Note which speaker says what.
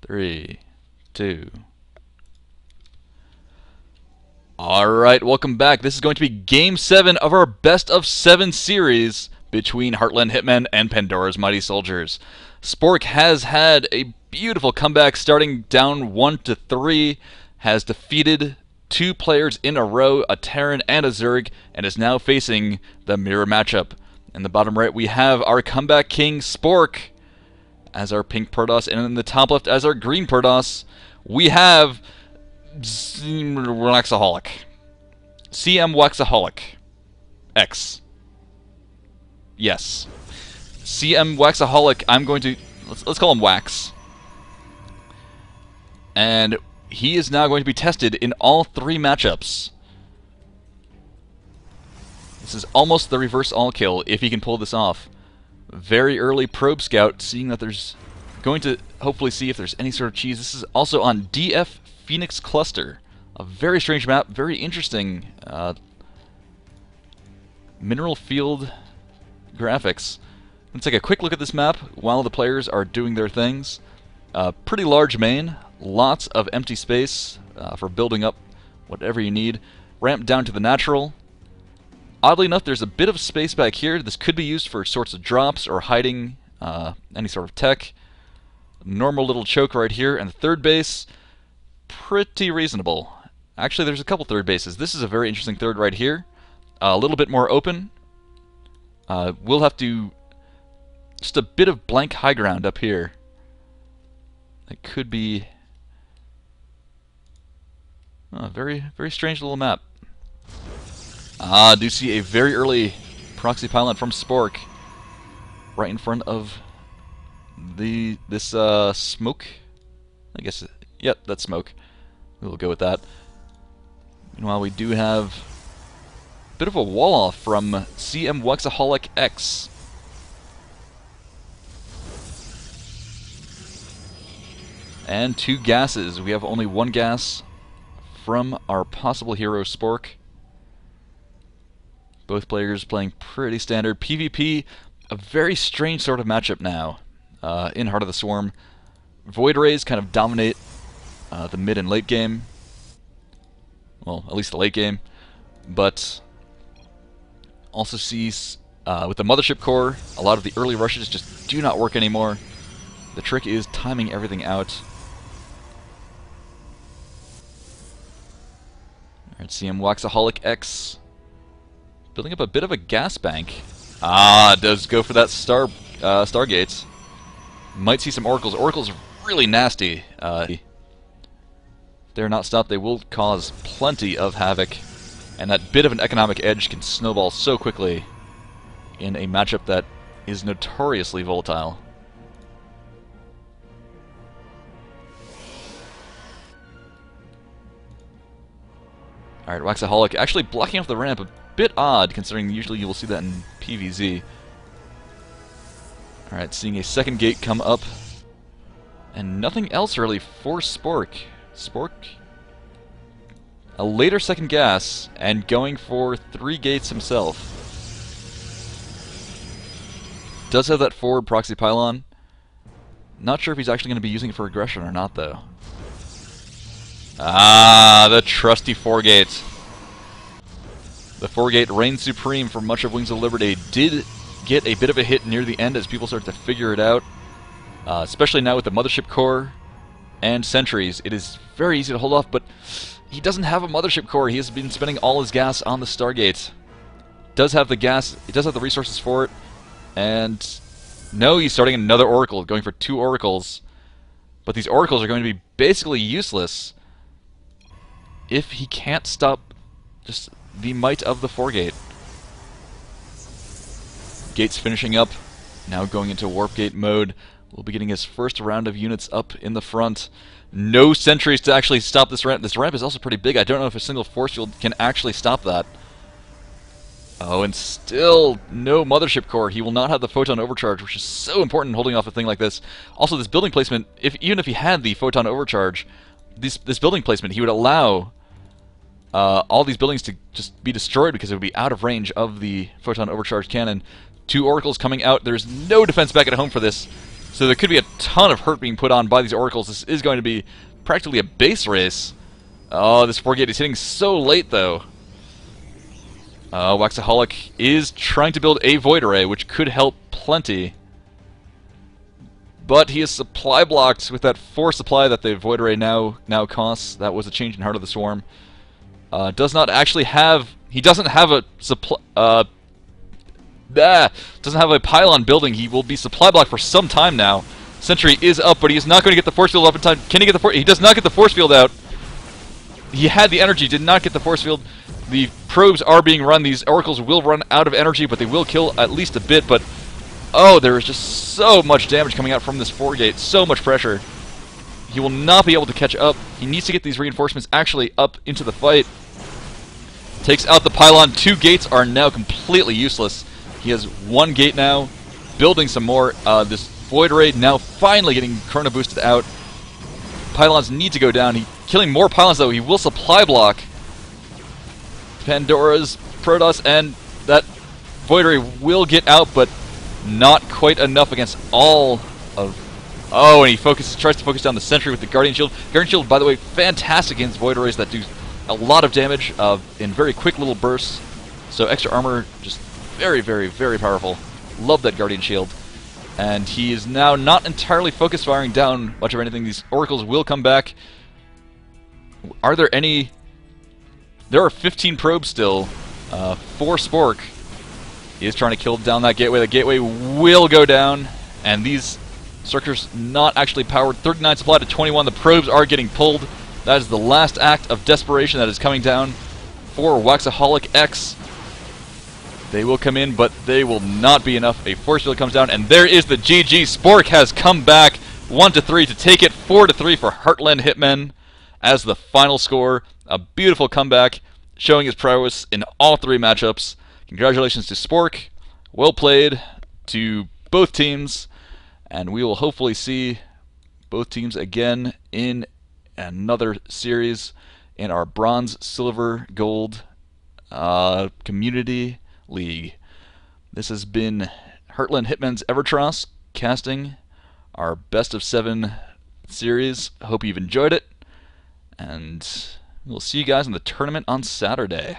Speaker 1: 3, 2. Alright, welcome back. This is going to be Game 7 of our Best of 7 series between Heartland Hitmen and Pandora's Mighty Soldiers. Spork has had a beautiful comeback, starting down 1-3, has defeated 2 players in a row, a Terran and a Zerg, and is now facing the mirror matchup. In the bottom right, we have our comeback king, Spork, as our pink Protoss, and in the top left, as our green Protoss, we have Waxaholic. CM Waxaholic. X. Yes. CM Waxaholic, I'm going to... Let's call him Wax. And he is now going to be tested in all 3 matchups. This is almost the reverse all-kill, if he can pull this off. Very early probe scout, seeing that there's... Going to hopefully see if there's any sort of cheese. This is also on DF Phoenix Cluster. A very strange map, very interesting mineral field graphics. Let's take a quick look at this map while the players are doing their things. Pretty large main, lots of empty space for building up whatever you need. Ramp down to the natural. Oddly enough, there's a bit of space back here. This could be used for sorts of drops or hiding any sort of tech. Normal little choke right here, and the third base, pretty reasonable. Actually, there's a couple third bases. This is a very interesting third right here. A little bit more open. We'll have to... Just a bit of blank high ground up here. It could be... a very, very strange little map. I do see a very early proxy pylon from Spork right in front of this smoke. I guess, yep, that's smoke. We'll go with that. Meanwhile, we do have a bit of a wall-off from CM Waxaholic X. And 2 gases. We have only 1 gas from our possible hero, Spork. Both players playing pretty standard. PvP, a very strange sort of matchup now in Heart of the Swarm. Void Rays kind of dominate the mid and late game. Well, at least the late game. But also sees, with the Mothership Core, a lot of the early rushes just do not work anymore. The trick is timing everything out. Alright, CM Waxaholic X building up a bit of a gas bank. Does go for that Stargates. Might see some Oracles. Oracles really nasty. If they're not stopped, they will cause plenty of havoc. And that bit of an economic edge can snowball so quickly in a matchup that is notoriously volatile. Alright, Waxaholic actually blocking off the ramp. A bit odd, considering usually you will see that in PvZ. Alright, seeing a second gate come up. And nothing else really for Spork. Spork, a later second gas, and going for 3 gates himself. Does have that forward proxy pylon. Not sure if he's actually going to be using it for aggression or not, though. The trusty 4-gate. The 4-gate reigns supreme for much of Wings of Liberty. Did get a bit of a hit near the end as people start to figure it out. Especially now with the Mothership Core and Sentries. It is very easy to hold off, but he doesn't have a Mothership Core. He has been spending all his gas on the Stargate. Does have the gas, he does have the resources for it. And no, he's starting another Oracle, going for 2 Oracles. But these Oracles are going to be basically useless if he can't stop just the might of the 4-gate. Gates finishing up, now going into Warp Gate mode. We'll be getting his first round of units up in the front. No sentries to actually stop this ramp. This ramp is also pretty big. I don't know if a single force field can actually stop that. Oh, and still no Mothership Core. He will not have the Photon Overcharge, which is so important in holding off a thing like this. Also, this building placement, even if he had the Photon Overcharge, this building placement, he would allow all these buildings to just be destroyed because it would be out of range of the Photon Overcharge cannon. 2 Oracles coming out. There's no defense back at home for this. So there could be a ton of hurt being put on by these Oracles. This is going to be practically a base race. Oh, this 4-gate is hitting so late, though. Waxaholic is trying to build a Void Array, which could help plenty. But he is supply blocked with that 4 supply that the Void Array now costs. That was a change in Heart of the Swarm. Does not actually have... He doesn't have a supply... doesn't have a pylon building. He will be supply blocked for some time now. Sentry is up, but he is not going to get the force field up in time. Can he get the force... He does not get the force field out. He had the energy, did not get the force field. The probes are being run. These oracles will run out of energy, but they will kill at least a bit. But, oh, there is just so much damage coming out from this 4-gate. So much pressure. He will not be able to catch up. He needs to get these reinforcements actually up into the fight. Takes out the pylon. 2 gates are now completely useless. He has 1 gate now, building some more. This Void Array now finally getting Chrono boosted out. Pylons need to go down. Killing more pylons, though. He will supply block Pandora's Protoss, and that Void Array will get out, but not quite enough against all of... Oh, and he tries to focus down the Sentry with the Guardian Shield. Guardian Shield, by the way, fantastic against Void Arrays that do a lot of damage in very quick little bursts. So extra armor, just very, very, very powerful. Love that Guardian Shield. And he is now not entirely focus firing down much of anything. These Oracles will come back. Are there any... There are 15 probes still. 4 Spork. He is trying to kill down that gateway. The gateway will go down. And these structures not actually powered. 39 supply to 21. The probes are getting pulled. That is the last act of desperation that is coming down for Waxaholic X. They will come in, but they will not be enough. A force field comes down, and there is the GG. Spork has come back 1-3 to take it. 4-3 for Heartland Hitmen as the final score. A beautiful comeback, showing his prowess in all 3 matchups. Congratulations to Spork. Well played to both teams, and we will hopefully see both teams again in another series in our Bronze, Silver, Gold Community League. This has been Heartland Hitmen's Evertross casting our best of 7 series. Hope you've enjoyed it, and we'll see you guys in the tournament on Saturday.